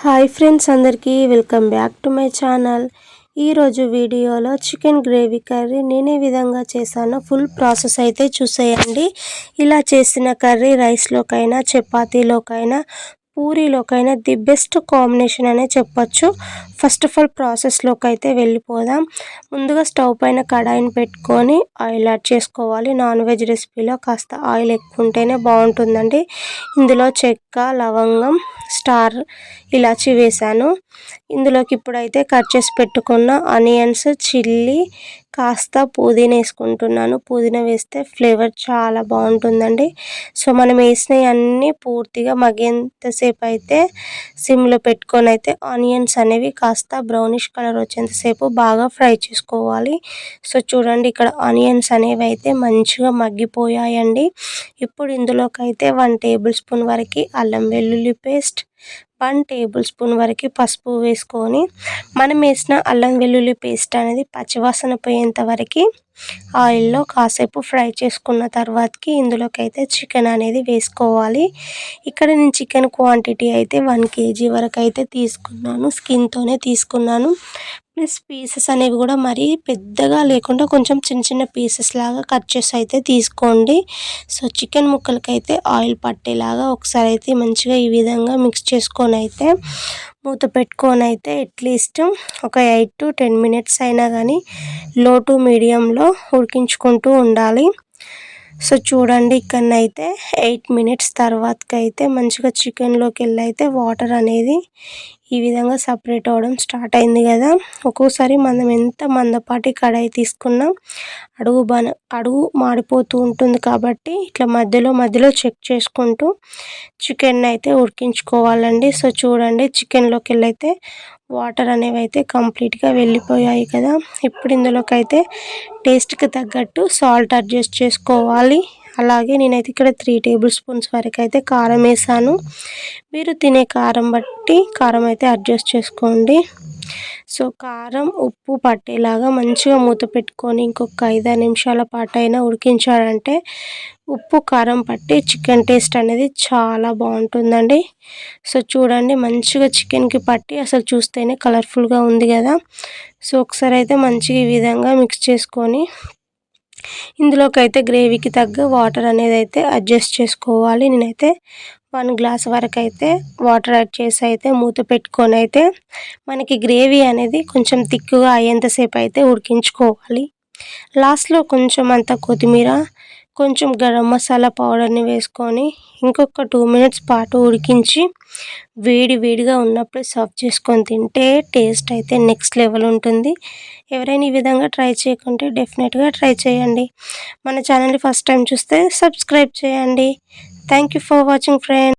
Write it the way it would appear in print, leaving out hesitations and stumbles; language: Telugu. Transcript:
హాయ్ ఫ్రెండ్స్, అందరికీ welcome back to my channel. ఈరోజు వీడియోలో చికెన్ గ్రేవీ కర్రీ నేను ఏ విధంగా చేశానో ఫుల్ ప్రాసెస్ అయితే చూసేయండి. ఇలా చేసిన కర్రీ రైస్లోకైనా, చపాతీలోకైనా, పూరీలోకైనా ది బెస్ట్ కాంబినేషన్ అనే చెప్పొచ్చు. ఫస్ట్ ఆఫ్ ఆల్ ప్రాసెస్లోకి అయితే వెళ్ళిపోదాం. ముందుగా స్టవ్ పైన కడాయిని పెట్టుకొని ఆయిల్ యాడ్ చేసుకోవాలి. నాన్ వెజ్ రెసిపీలో కాస్త ఆయిల్ ఎక్కువ ఉంటేనే బాగుంటుందండి. ఇందులో చెక్క, లవంగం, స్టార్ ఇలాచి వేసాను. ఇందులోకి ఇప్పుడైతే కట్ చేసి పెట్టుకున్న ఆనియన్స్, చిల్లీ, కాస్త పుదీనా వేసుకుంటున్నాను. పుదీనా వేస్తే ఫ్లేవర్ చాలా బాగుంటుందండి. సో మనం వేసినవి అన్నీ పూర్తిగా మగ్గేంతసేపు అయితే సిమ్లో పెట్టుకొని అయితే ఆనియన్స్ అనేవి కాస్త బ్రౌనిష్ కలర్ వచ్చేంతసేపు బాగా ఫ్రై చేసుకోవాలి. సో చూడండి, ఇక్కడ ఆనియన్స్ అనేవి అయితే మంచిగా మగ్గిపోయాయండి. ఇప్పుడు ఇందులోకి అయితే 1 టేబుల్ స్పూన్ వరకు అల్లం వెల్లుల్లి పేస్ట్, 1 టేబుల్ స్పూన్ వరకు పసుపు వేసుకొని మనం వేసిన అల్లం వెల్లుల్లి పేస్ట్ అనేది పచ్చివాసన పోయేంత వరకు ఆయిల్లో కాసేపు ఫ్రై చేసుకున్న తర్వాతకి ఇందులోకి అయితే చికెన్ అనేది వేసుకోవాలి. ఇక్కడ నేను చికెన్ క్వాంటిటీ అయితే 1 kg వరకు అయితే తీసుకున్నాను. స్కిన్తోనే తీసుకున్నాను. ప్లస్ పీసెస్ అనేవి కూడా మరీ పెద్దగా లేకుండా కొంచెం చిన్న చిన్న పీసెస్ లాగా కట్ చేసి అయితే తీసుకోండి. సో చికెన్ ముక్కలకైతే ఆయిల్ పట్టేలాగా ఒకసారి అయితే మంచిగా ఈ విధంగా మిక్స్ చేసుకొని అయితే మూత పెట్టుకొని అయితే అట్లీస్ట్ ఒక 8 to 10 minutes అయినా కానీ లో టు మీడియంలో ఉడికించుకుంటూ ఉండాలి. సో చూడండి, ఇక్కడనైతే 8 minutes తర్వాతకైతే మంచిగా చికెన్లోకి వెళ్ళి అయితే వాటర్ అనేది ఈ విధంగా సపరేట్ అవ్వడం స్టార్ట్ అయింది కదా. ఒక్కోసారి మనం ఎంత మందపాటి కడాయి తీసుకున్నా అడుగు మాడిపోతూ ఉంటుంది. కాబట్టి ఇట్లా మధ్యలో చెక్ చేసుకుంటూ చికెన్ అయితే ఉడికించుకోవాలండి. సో చూడండి, చికెన్లోకి వెళ్ళి అయితే వాటర్ అనేవి అయితే కంప్లీట్గా వెళ్ళిపోయాయి కదా. ఇప్పుడు ఇందులోకి అయితే టేస్ట్కి తగ్గట్టు సాల్ట్ అడ్జస్ట్ చేసుకోవాలి. అలాగే నేనైతే ఇక్కడ 3 టేబుల్ స్పూన్స్ వరకు అయితే కారం వేసాను. మీరు తినే కారం బట్టి కారం అయితే అడ్జస్ట్ చేసుకోండి. సో కారం, ఉప్పు పట్టేలాగా మంచిగా మూత పెట్టుకొని ఇంకొక 5 నిమిషాల పాటు అయినా ఉడికించాడంటే ఉప్పు, కారం పట్టి చికెన్ టేస్ట్ అనేది చాలా బాగుంటుందండి. సో చూడండి, మంచిగా చికెన్కి పట్టి అసలు చూస్తేనే కలర్ఫుల్గా ఉంది కదా. సో ఒకసారి అయితే మంచిగా ఈ విధంగా మిక్స్ చేసుకొని ఇందులోకి అయితే గ్రేవీకి తగ్గ వాటర్ అనేది అయితే అడ్జస్ట్ చేసుకోవాలి. నేనైతే 1 గ్లాస్ వరకు అయితే వాటర్ యాడ్ చేసి అయితే మూత పెట్టుకొని అయితే మనకి గ్రేవీ అనేది కొంచెం థిక్గా అయ్యేంతసేపు అయితే ఉడికించుకోవాలి. లాస్ట్లో కొంచెం అంత కొత్తిమీర, కొంచెం గరం మసాలా పౌడర్ని వేసుకొని ఇంకొక 2 minutes పాటు ఉడికించి వేడిగా ఉన్నప్పుడు సర్వ్ చేసుకొని తింటే టేస్ట్ అయితే నెక్స్ట్ లెవెల్ ఉంటుంది. ఎవరైనా ఈ విధంగా ట్రై చేయకుంటే డెఫినెట్గా ట్రై చేయండి. మన ఛానల్ని ఫస్ట్ టైం చూస్తే సబ్స్క్రైబ్ చేయండి. Thank you for watching friends.